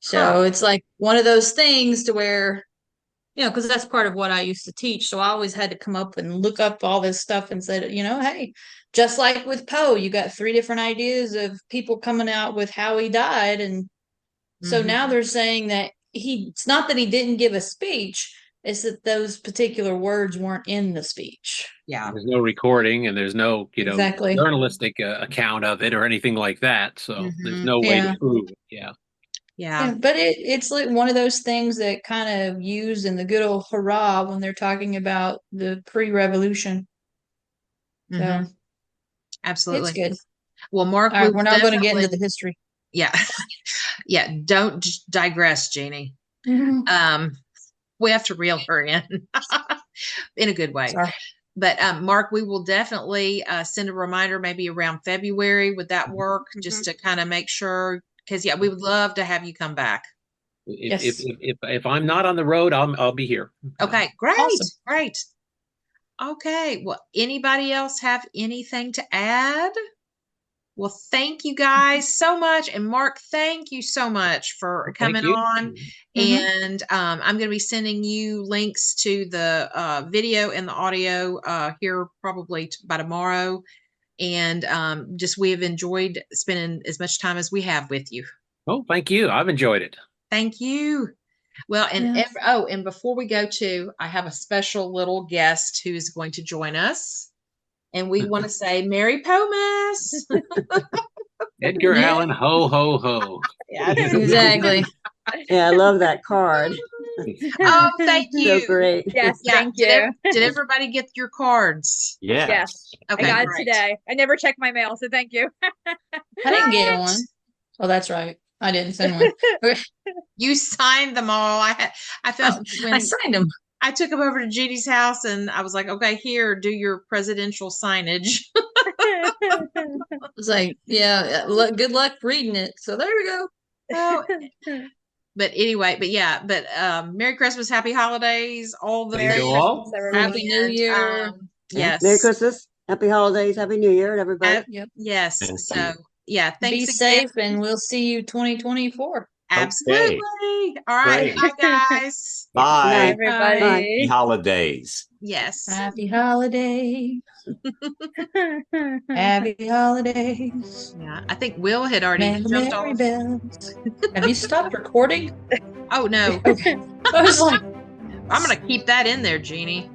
So it's like one of those things to where, because that's part of what I used to teach. So I always had to come up and look up all this stuff and said, hey, just like with Poe, you got 3 different ideas of people coming out with how he died. And so now they're saying that it's not that he didn't give a speech, it's that those particular words weren't in the speech. Yeah. There's no recording and there's no, Exactly. journalistic account of it or anything like that. So there's no way to prove it. Yeah. Yeah. But it's like one of those things that kind of used in the good old hurrah when they're talking about the pre-revolution. So Absolutely. it's good. Well, Mark, All right, we're not going to get into the history. Yeah. Yeah. Don't digress, Jeanie. We have to reel her in in a good way. Sorry. But Mark, we will definitely send a reminder maybe around February. Would that work? Just to kind of make sure, because we would love to have you come back. If I'm not on the road, I'll be here. Okay, great. Awesome. Great. Okay. Well, anybody else have anything to add? Well, thank you guys so much. And Mark, thank you so much for coming on. And I'm going to be sending you links to the video and the audio here probably by tomorrow. And we have enjoyed spending as much time as we have with you. Oh, thank you. I've enjoyed it. Thank you. Well, and and before we go I have a special little guest who is going to join us. And we want to say Merry Pomas. Edgar Allan, ho, ho, ho. Yeah, exactly. Yeah, I love that card. Oh, thank you. So great. Yes, thank you. Did everybody get your cards? Yeah. Yes. Okay, I got it today. I never checked my mail, so thank you. I didn't get one. Oh, that's right. I didn't send one. Okay. You signed them all. I felt I signed them. I took them over to Jeannie's house and I was like, okay, here, do your presidential signage. I was like, good luck reading it. So there we go. Oh. But anyway, Merry Christmas, Happy Holidays, all the Thank you all. Happy New Year. Yes. Merry Christmas, Happy Holidays, Happy New Year, everybody. Yes. Thank you. Thanks Be again. safe, and we'll see you 2024. Absolutely. All right. Great. Bye, guys. Bye. Everybody. Happy holidays. Yes. Happy holidays. Happy holidays. Yeah. I think Will had already Merry, jumped merry off. bells. Have you stopped recording? Oh, no. Okay. I was like, I'm going to keep that in there, Jeanie.